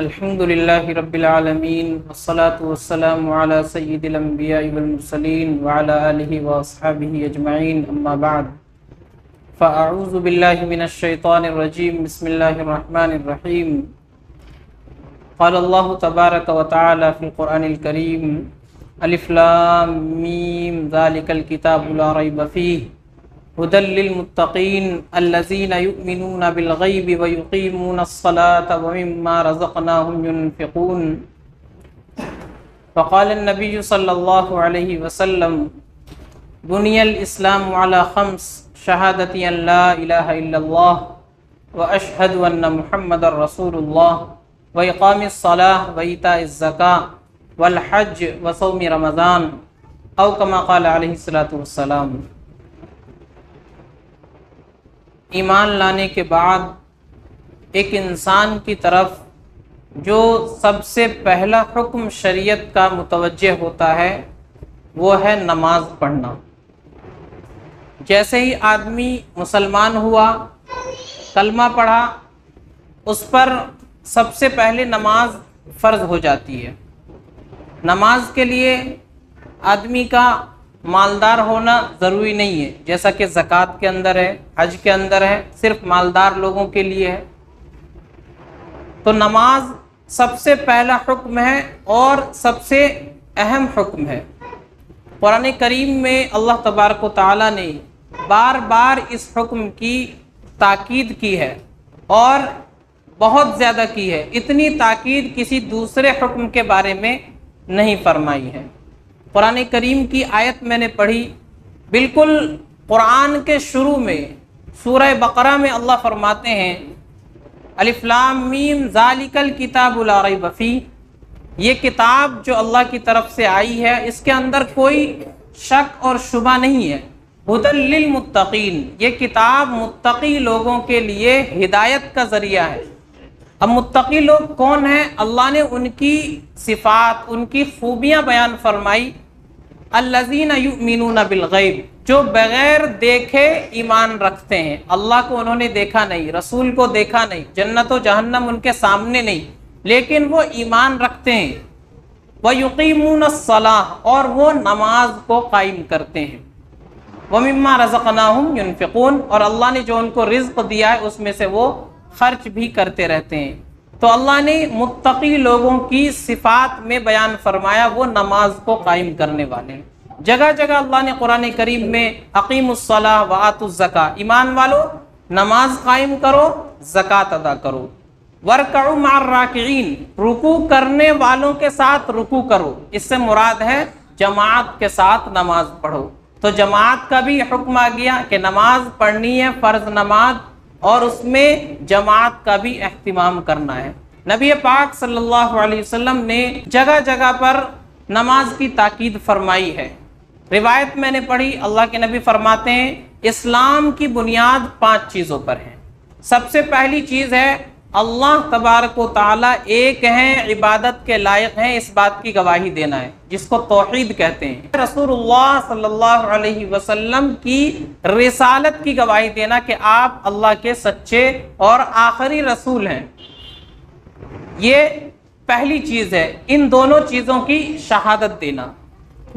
الحمد لله رب العالمين والصلاة والسلام على سيد الأنبياء والمرسلين وعلى آله وأصحابه أجمعين أما بعد فأعوذ بالله من الشيطان الرجيم بسم الله الرحمن الرحيم قال الله تبارك وتعالى في القرآن الكريم ألف لام ميم ذلك الكتاب لا ريب فيه هدى للمتقين الذين يؤمنون بالغيب ويقيمون الصلاة ومما رزقناهم ينفقون وقال النبي صلى الله عليه وسلم بني الإسلام على خمس شهادة أن لا إله إلا الله وأشهد أن محمد رسول الله وإقام الصلاة وإيتاء الزكاة والحج وصوم رمضان أو كما قال عليه الصلاة والسلام۔ ایمان لانے کے بعد ایک انسان کی طرف جو سب سے پہلا حکم شریعت کا متوجہ ہوتا ہے وہ ہے نماز پڑھنا۔ جیسے ہی آدمی مسلمان ہوا، کلمہ پڑھا، اس پر سب سے پہلے نماز فرض ہو جاتی ہے۔ نماز کے لیے آدمی کا مالدار ہونا ضروری نہیں ہے، جیسا کہ زکوٰۃ کے اندر ہے، حج کے اندر ہے، صرف مالدار لوگوں کے لیے ہے۔ تو نماز سب سے پہلا حکم ہے اور سب سے اہم حکم ہے۔ قرآن کریم میں اللہ تبارک و تعالیٰ نے بار بار اس حکم کی تاکید کی ہے اور بہت زیادہ کی ہے۔ اتنی تاکید کسی دوسرے حکم کے بارے میں نہیں فرمائی ہے۔ قرآن کریم کی آیت میں نے پڑھی، بالکل قرآن کے شروع میں سورہ بقرہ میں اللہ فرماتے ہیں الف لام میم ذالک الکتاب لا ریب فیہ، یہ کتاب جو اللہ کی طرف سے آئی ہے اس کے اندر کوئی شک اور شبہ نہیں ہے۔ ھدی للمتقین، یہ کتاب متقی لوگوں کے لیے ہدایت کا ذریعہ ہے۔ اب متقی لوگ کون ہیں؟ اللہ نے ان کی صفات، ان کی خوبیاں بیان فرمائی۔ الذین یؤمنون بالغیب، جو بغیر دیکھے ایمان رکھتے ہیں۔ اللہ کو انہوں نے دیکھا نہیں، رسول کو دیکھا نہیں، جنت و جہنم ان کے سامنے نہیں، لیکن وہ ایمان رکھتے ہیں۔ ویقیمون الصلاۃ، اور وہ نماز کو قائم کرتے ہیں۔ ومما رزقناہم ینفقون، اور اللہ نے جو ان کو رزق دیا ہے اس میں سے وہ خرچ بھی کرتے رہتے ہیں۔ تو اللہ نے متقی لوگوں کی صفات میں بیان فرمایا، وہ نماز کو قائم کرنے والے ہیں۔ جگہ جگہ اللہ نے قرآن کریم میں اقیموا الصلاۃ وآتوا الزکاۃ، ایمان والو نماز قائم کرو، زکوٰۃ ادا کرو۔ وارکعوا مع الراکعین، رکوع کرنے والوں کے ساتھ رکوع کرو، اس سے مراد ہے جماعت کے ساتھ نماز پڑھو۔ تو جماعت کا بھی حکم آ گیا کہ نماز پڑھنی ہے، فرض نماز، اور اس میں جماعت کا بھی اہتمام کرنا ہے۔ نبی پاک صلی اللہ علیہ وسلم نے جگہ جگہ پر نماز کی تاکید فرمائی ہے۔ روایت میں نے پڑھی، اللہ کے نبی فرماتے ہیں اسلام کی بنیاد 5 چیزوں پر ہے۔ سب سے پہلی چیز ہے اللہ تبارک و تعالیٰ ایک ہیں، عبادت کے لائق ہیں، اس بات کی گواہی دینا ہے، جس کو توحید کہتے ہیں۔ رسول اللہ صلی اللہ علیہ وسلم کی رسالت کی گواہی دینا کہ آپ اللہ کے سچے اور آخری رسول ہیں، یہ پہلی چیز ہے۔ ان دونوں چیزوں کی شہادت دینا۔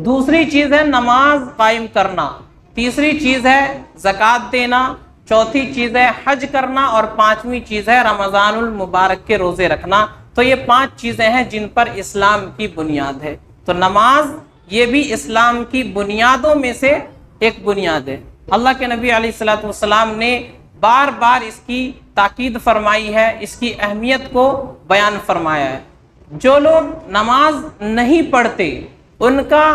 دوسری چیز ہے نماز قائم کرنا، تیسری چیز ہے زکوٰۃ دینا، چوتھی چیز ہے حج کرنا، اور 5ویں چیز ہے رمضان المبارک کے روزے رکھنا۔ تو یہ 5 چیزیں ہیں جن پر اسلام کی بنیاد ہے۔ تو نماز یہ بھی اسلام کی بنیادوں میں سے ایک بنیاد ہے۔ اللہ کے نبی علیہ الصلوۃ والسلام نے بار بار اس کی تاکید فرمائی ہے، اس کی اہمیت کو بیان فرمایا ہے۔ جو لوگ نماز نہیں پڑھتے ان کا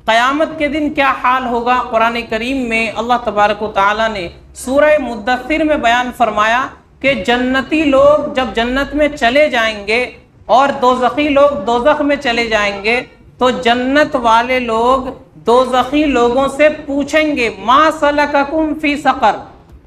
قیامت کے دن کیا حال ہوگا؟ قرآن کریم میں اللہ تبارک و تعالیٰ نے سورہ مدثر میں بیان فرمایا کہ جنتی لوگ جب جنت میں چلے جائیں گے اور دوزخی لوگ دوزخ میں چلے جائیں گے تو جنت والے لوگ دوزخی لوگوں سے پوچھیں گے ما سلککم فی سقر،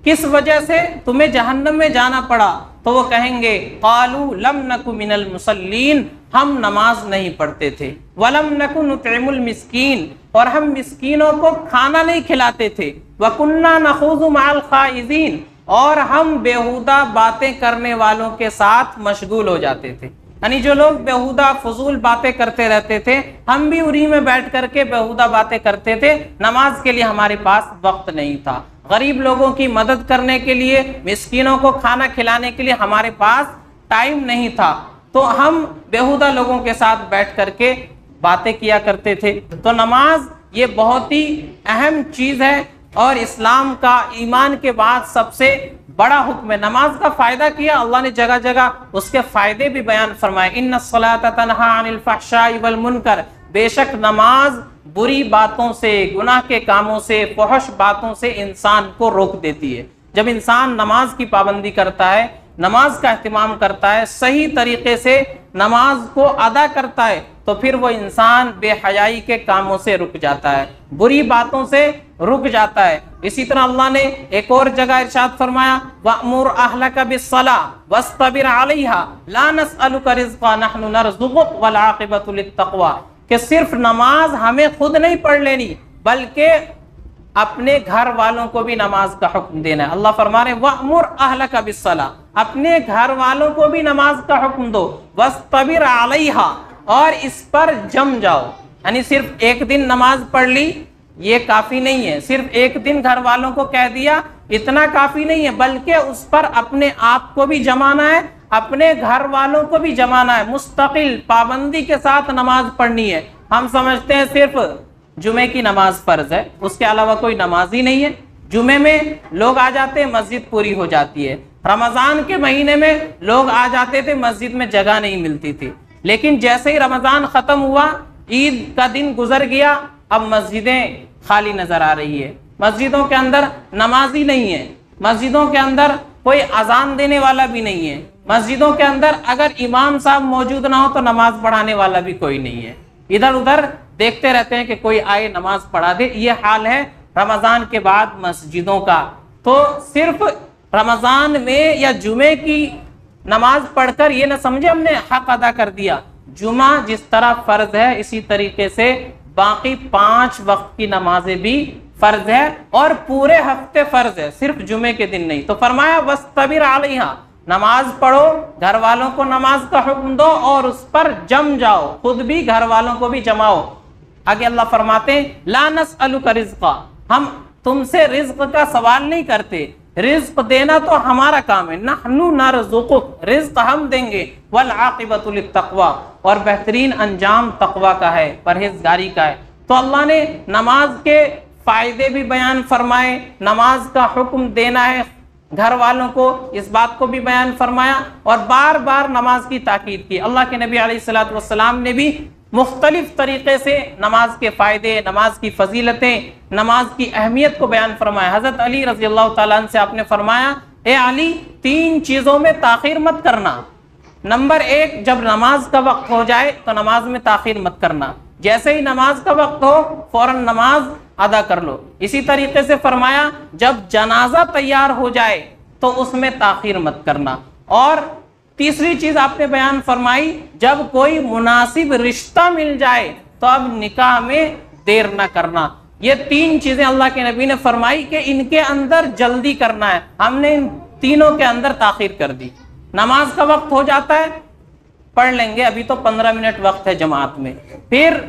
کس وجہ سے تمہیں جہنم میں جانا پڑا؟ تو وہ کہیں گے قالوا لم نک من المصلین، ہم نماز نہیں پڑھتے تھے، ولم نک نطعم المسکین، اور ہم مسکینوں کو کھانا نہیں کھلاتے تھے، وکنا نخوض مع الخائضین، اور ہم بیہودہ باتیں کرنے والوں کے ساتھ مشغول ہو جاتے تھے۔ یعنی جو لوگ بیہودہ فضول باتیں کرتے رہتے تھے، ہم بھی انہی میں بیٹھ کر کے بیہودہ باتیں کرتے تھے، نماز کے لیے ہمارے پاس وقت نہیں تھا، غریب لوگوں کی مدد کرنے کے لیے، مسکینوں کو کھانا کھلانے کے لیے ہمارے پاس ٹائم نہیں تھا، تو ہم بیہودہ لوگوں کے ساتھ بیٹھ کر کے باتیں کیا کرتے تھے۔ تو نماز یہ بہت ہی اہم چیز ہے، اور اسلام کا ایمان کے بعد سب سے بڑا حکم ہے۔ نماز کا فائدہ کیا اللہ نے جگہ جگہ اس کے فائدے بھی بیان فرمائے، ان الصلاۃ تنہی عن الفحشاء والمنکر، بے شک نماز بری باتوں سے، گناہ کے کاموں سے، فحش باتوں سے انسان کو روک دیتی ہے۔ جب انسان نماز کی پابندی کرتا ہے، نماز کا اہتمام کرتا ہے، صحیح طریقے سے نماز کو ادا کرتا ہے، تو پھر وہ انسان بے حیائی کے کاموں سے رک جاتا ہے، بری باتوں سے رک جاتا ہے۔ اسی طرح اللہ نے ایک اور جگہ ارشاد فرمایا، وَأْمُرْ أَهْلَكَ بِالصَّلَاةِ وَاسْتَبِرْ عَلَيْهَا لَا نَسْأَلُكَ رِزْقًا نَحْنُ نَرْزُقُكَ وَالْعَاقِبَةُ لِلتَّقْوَىٰ، کہ صرف نماز ہمیں خود نہیں پڑھ لینی، بلکہ اپنے گھر والوں کو بھی نماز کا حکم دینا ہے۔ اللہ فرما رہے وَأْمُرْ أَهْلَكَ بِالصَّلَاةِ، اپنے گھر والوں کو بھی نماز کا حکم دو، وَاسْتَبِرْ عَلَيْهَا، اور اس پر جم جاؤ۔ یعنی صرف ایک دن نماز پڑھ لی یہ کافی نہیں ہے، صرف ایک دن گھر والوں کو کہہ دیا اتنا کافی نہیں ہے، بلکہ اس پر اپنے آپ کو بھی جمانا ہے، اپنے گھر والوں کو بھی جمانا ہے، مستقل پابندی کے ساتھ نماز پڑھنی ہے۔ ہم سمجھتے ہیں صرف جمعے کی نماز فرض ہے، اس کے علاوہ کوئی نماز ہی نہیں ہے۔ جمعے میں لوگ آ جاتے ہیں، مسجد پوری ہو جاتی ہے۔ رمضان کے مہینے میں لوگ آ جاتے تھے، مسجد میں جگہ نہیں ملتی تھی، لیکن جیسے ہی رمضان ختم ہوا، عید کا دن گزر گیا، اب مسجدیں خالی نظر آ رہی ہے، مسجدوں کے اندر نمازی نہیں ہے، مسجدوں کے اندر کوئی اذان دینے والا بھی نہیں ہے، مسجدوں کے اندر اگر امام صاحب موجود نہ ہو تو نماز پڑھانے والا بھی کوئی نہیں ہے، ادھر ادھر دیکھتے رہتے ہیں کہ کوئی آئے نماز پڑھا دے۔ یہ حال ہے رمضان کے بعد مسجدوں کا۔ تو صرف رمضان میں یا جمعے کی نماز پڑھ کر یہ نہ سمجھے ہم نے حق ادا کر دیا۔ جمعہ جس طرح فرض ہے، اسی طریقے سے باقی 5 وقت کی نمازیں بھی فرض ہے، اور پورے ہفتے فرض ہے، صرف جمعے کے دن نہیں۔ تو فرمایا وَاسْتَبِرْ عَلَيْهَا، نماز پڑھو، گھر والوں کو نماز کا حکم دو، اور اس پر جم جاؤ، خود بھی گھر والوں کو بھی جماؤ۔ آگے اللہ فرماتے ہیں لَا نَسْأَلُكَ رِزْقًا، ہم تم سے رزق کا سوال نہیں کرتے، رزق دینا تو ہمارا کام ہے، نحن نرزقک، رزق ہم دیں گے، والعاقبۃ للتقویٰ، اور بہترین انجام تقویٰ کا ہے، پرہیزگاری کا ہے۔ تو اللہ نے نماز کے فائدے بھی بیان فرمائے، نماز کا حکم دینا ہے گھر والوں کو، اس بات کو بھی بیان فرمایا، اور بار بار نماز کی تاکید کی۔ اللہ کے نبی علیہ الصلوۃ والسلام نے بھی مختلف طریقے سے نماز کے فائدے، نماز کی فضیلتیں، نماز کی اہمیت کو بیان فرمایا۔ حضرت علی رضی اللہ تعالیٰ عنہ سے آپ نے فرمایا، اے علی 3 چیزوں میں تاخیر مت کرنا۔ نمبر 1، جب نماز کا وقت ہو جائے تو نماز میں تاخیر مت کرنا، جیسے ہی نماز کا وقت ہو فوراً نماز ادا کر لو۔ اسی طریقے سے فرمایا جب جنازہ تیار ہو جائے تو اس میں تاخیر مت کرنا۔ اور تیسری چیز آپ نے بیان فرمائی، جب کوئی مناسب رشتہ مل جائے تو اب نکاح میں دیر نہ کرنا۔ یہ 3 چیزیں اللہ کے نبی نے فرمائی کہ ان کے اندر جلدی کرنا ہے، ہم نے ان تینوں کے اندر تاخیر کر دی۔ نماز کا وقت ہو جاتا ہے، پڑھ لیں گے، ابھی تو 15 منٹ وقت ہے جماعت میں، پھر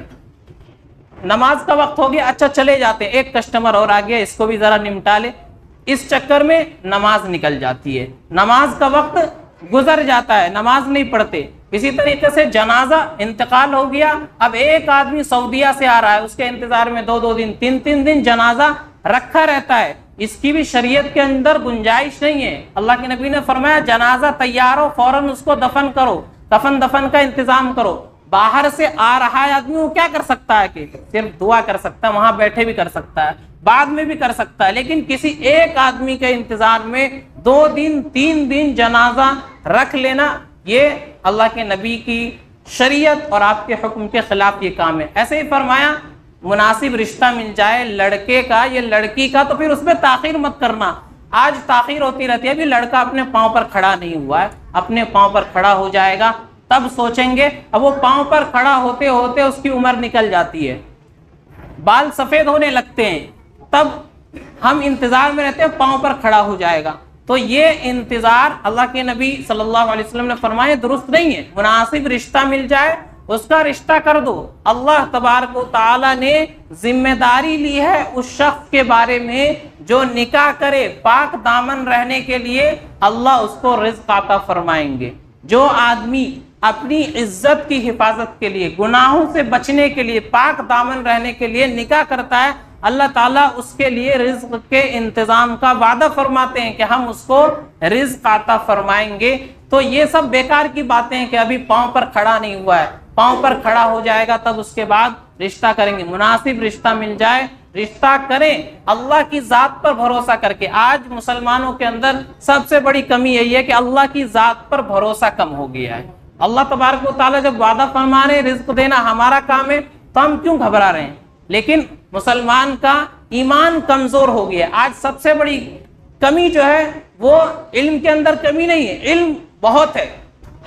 نماز کا وقت ہو گیا، اچھا چلے جاتے ہیں، ایک کسٹمر اور آ گیا، اس کو بھی ذرا نمٹا لے، اس چکر میں نماز نکل جاتی ہے، نماز کا وقت گزر جاتا ہے، نماز نہیں پڑھتے۔ اسی طریقے سے جنازہ انتقال ہو گیا، اب ایک آدمی سعودیہ سے آ رہا ہے، اس کے انتظار میں 2 دن 3 دن جنازہ رکھا رہتا ہے، اس کی بھی شریعت کے اندر گنجائش نہیں ہے۔ اللہ کے نبی نے فرمایا جنازہ تیار ہو فوراً اس کو دفن کرو، کفن دفن کا انتظام کرو۔ باہر سے آ رہا ہے آدمی، وہ کیا کر سکتا ہے کہ صرف دعا کر سکتا ہے، وہاں بیٹھے بھی کر سکتا ہے، بعد میں بھی کر سکتا ہے، لیکن کسی ایک آدمی کے انتظار میں 2 دن 3 دن جنازہ رکھ لینا، یہ اللہ کے نبی کی شریعت اور آپ کے حکم کے خلاف یہ کام ہے۔ ایسے ہی فرمایا مناسب رشتہ مل جائے لڑکے کا یا لڑکی کا تو پھر اس میں تاخیر مت کرنا۔ آج تاخیر ہوتی رہتی ہے، ابھی لڑکا اپنے پاؤں پر کھڑا نہیں ہوا ہے، اپنے پاؤں پر کھڑا ہو جائے گا تب سوچیں گے، اب وہ پاؤں پر کھڑا ہوتے ہوتے اس کی عمر نکل جاتی ہے، بال سفید ہونے لگتے ہیں، تب ہم انتظار میں رہتے ہیں پاؤں پر کھڑا ہو جائے گا۔ تو یہ انتظار اللہ کے نبی صلی اللہ علیہ وسلم نے فرمایا درست نہیں ہے. مناسب رشتہ مل جائے اس کا رشتہ کر دو. اللہ تبارک و تعالی نے ذمہ داری لی ہے اس شخص کے بارے میں جو نکاح کرے پاک دامن رہنے کے لیے اللہ اس کو رزق عطا فرمائیں گے. جو آدمی اپنی عزت کی حفاظت کے لیے گناہوں سے بچنے کے لیے پاک دامن رہنے کے لیے نکاح کرتا ہے اللہ تعالیٰ اس کے لیے رزق کے انتظام کا وعدہ فرماتے ہیں کہ ہم اس کو رزق عطا فرمائیں گے. تو یہ سب بیکار کی باتیں ہیں کہ ابھی پاؤں پر کھڑا نہیں ہوا ہے, پاؤں پر کھڑا ہو جائے گا تب اس کے بعد رشتہ کریں گے. مناسب رشتہ مل جائے رشتہ کریں اللہ کی ذات پر بھروسہ کر کے. آج مسلمانوں کے اندر سب سے بڑی کمی یہی ہے کہ اللہ کی ذات پر بھروسہ کم ہو گیا ہے. اللہ تبارک و تعالیٰ جب وعدہ فرما رہے رزق دینا ہمارا کام ہے تو ہم کیوں گھبرا رہے ہیں. لیکن مسلمان کا ایمان کمزور ہو گیا. آج سب سے بڑی کمی جو ہے وہ علم کے اندر کمی نہیں ہے, علم بہت ہے.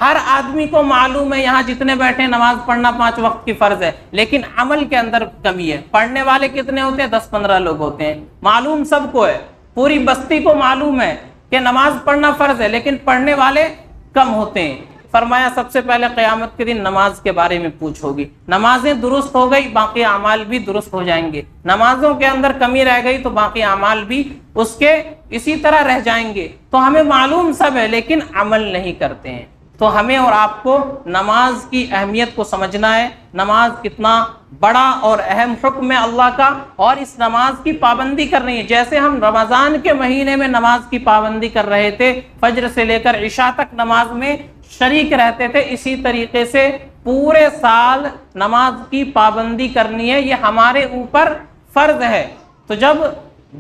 ہر آدمی کو معلوم ہے یہاں جتنے بیٹھے نماز پڑھنا 5 وقت کی فرض ہے, لیکن عمل کے اندر کمی ہے. پڑھنے والے کتنے ہوتے ہیں؟ 10-15 لوگ ہوتے ہیں. معلوم سب کو ہے, پوری بستی کو معلوم ہے کہ نماز پڑھنا فرض ہے, لیکن پڑھنے والے کم ہوتے ہیں. فرمایا سب سے پہلے قیامت کے دن نماز کے بارے میں پوچھ ہوگی. نمازیں درست ہو گئی باقی اعمال بھی درست ہو جائیں گے. نمازوں کے اندر کمی رہ گئی تو باقی اعمال بھی اس کے اسی طرح رہ جائیں گے. تو ہمیں معلوم سب ہے لیکن عمل نہیں کرتے ہیں. تو ہمیں اور آپ کو نماز کی اہمیت کو سمجھنا ہے. نماز کتنا بڑا اور اہم حکم ہے اللہ کا, اور اس نماز کی پابندی کرنی ہے. جیسے ہم رمضان کے مہینے میں نماز کی پابندی کر رہے تھے, فجر سے لے کر عشاء تک نماز میں شریک رہتے تھے, اسی طریقے سے پورے سال نماز کی پابندی کرنی ہے. یہ ہمارے اوپر فرض ہے. تو جب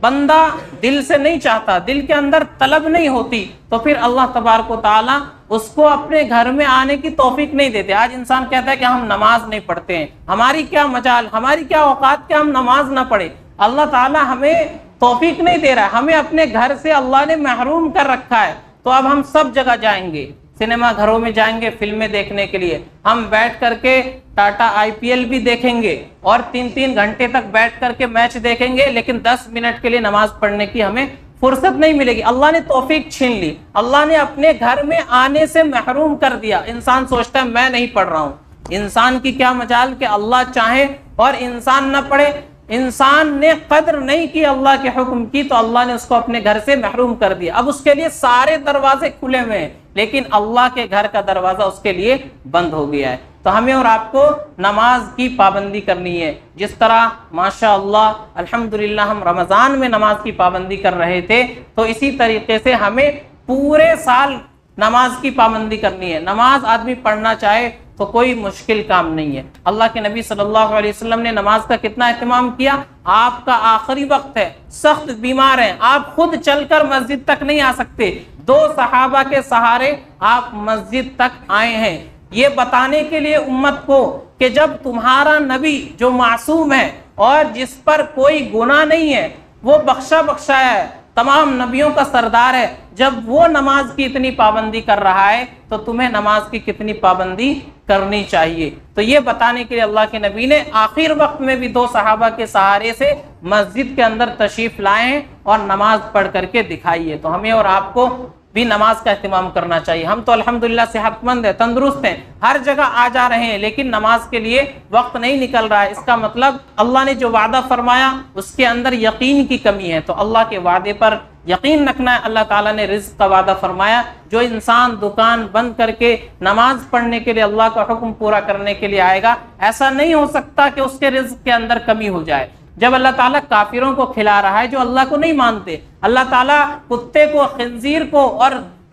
بندہ دل سے نہیں چاہتا, دل کے اندر طلب نہیں ہوتی, تو پھر اللہ تبارک و تعالیٰ اس کو اپنے گھر میں آنے کی توفیق نہیں دیتے. آج انسان کہتا ہے کہ ہم نماز نہیں پڑھتے ہیں, ہماری کیا مجال, ہماری کیا اوقات کہ ہم نماز نہ پڑھیں. اللہ تعالیٰ ہمیں توفیق نہیں دے رہا ہے, ہمیں اپنے گھر سے اللہ نے محروم کر رکھا ہے. تو اب ہم سب جگہ جائیں گے, سنیما گھروں میں جائیں گے فلمیں دیکھنے کے لیے, ہم بیٹھ کر کے ٹاٹا IPL بھی دیکھیں گے اور 3-3 گھنٹے تک بیٹھ کر کے میچ دیکھیں گے, لیکن 10 منٹ کے لیے نماز پڑھنے کی ہمیں فرصت نہیں ملے گی. اللہ نے توفیق چھین لی, اللہ نے اپنے گھر میں آنے سے محروم کر دیا. انسان سوچتا ہے میں نہیں پڑھ رہا ہوں. انسان کی کیا مجال کہ اللہ چاہے اور انسان نہ پڑھے. انسان نے قدر نہیں کی اللہ کے حکم کی تو اللہ نے اس کو اپنے گھر سے محروم کر دیا. اب اس کے لیے سارے دروازے کھلے ہوئے ہیں, لیکن اللہ کے گھر کا دروازہ اس کے لیے بند ہو گیا ہے. تو ہمیں اور آپ کو نماز کی پابندی کرنی ہے. جس طرح ماشاء اللہ الحمدللہ ہم رمضان میں نماز کی پابندی کر رہے تھے, تو اسی طریقے سے ہمیں پورے سال نماز کی پابندی کرنی ہے. نماز آدمی پڑھنا چاہے تو کوئی مشکل کام نہیں ہے. اللہ کے نبی صلی اللہ علیہ وسلم نے نماز کا کتنا اہتمام کیا. آپ کا آخری وقت ہے, سخت بیمار ہیں, آپ خود چل کر مسجد تک نہیں آ سکتے, 2 صحابہ کے سہارے آپ مسجد تک آئے ہیں, یہ بتانے کے لیے امت کو کہ جب تمہارا نبی جو معصوم ہے اور جس پر کوئی گناہ نہیں ہے, وہ بخشایا ہے, تمام نبیوں کا سردار ہے, جب وہ نماز کی اتنی پابندی کر رہا ہے تو تمہیں نماز کی کتنی پابندی کرنی چاہیے. تو یہ بتانے کے لیے اللہ کے نبی نے آخر وقت میں بھی 2 صحابہ کے سہارے سے مسجد کے اندر تشریف لائے اور نماز پڑھ کر کے دکھائی ہے. تو ہمیں اور آپ کو بھی نماز کا اہتمام کرنا چاہیے. ہم تو الحمدللہ صحت مند ہیں, تندرست ہیں, ہر جگہ آ جا رہے ہیں, لیکن نماز کے لیے وقت نہیں نکل رہا ہے. اس کا مطلب اللہ نے جو وعدہ فرمایا اس کے اندر یقین کی کمی ہے. تو اللہ کے وعدے پر یقین رکھنا ہے. اللہ تعالیٰ نے رزق کا وعدہ فرمایا. جو انسان دکان بند کر کے نماز پڑھنے کے لیے اللہ کا حکم پورا کرنے کے لیے آئے گا, ایسا نہیں ہو سکتا کہ اس کے رزق کے اندر کمی ہو جائے. جب اللہ تعالیٰ کافروں کو کھلا رہا ہے جو اللہ کو نہیں مانتے, اللہ تعالیٰ کتے کو, خنزیر کو اور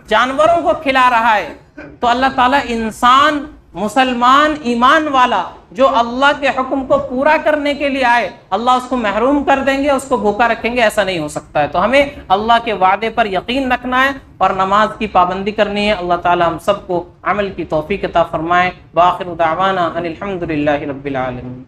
جانوروں کو کھلا رہا ہے, تو اللہ تعالیٰ انسان مسلمان ایمان والا جو اللہ کے حکم کو پورا کرنے کے لیے آئے, اللہ اس کو محروم کر دیں گے, اس کو بھوکا رکھیں گے؟ ایسا نہیں ہو سکتا ہے. تو ہمیں اللہ کے وعدے پر یقین رکھنا ہے اور نماز کی پابندی کرنی ہے. اللہ تعالیٰ ہم سب کو عمل کی توفیق عطا فرمائے. وآخر دعوانا ان الحمد للہ رب العالمین.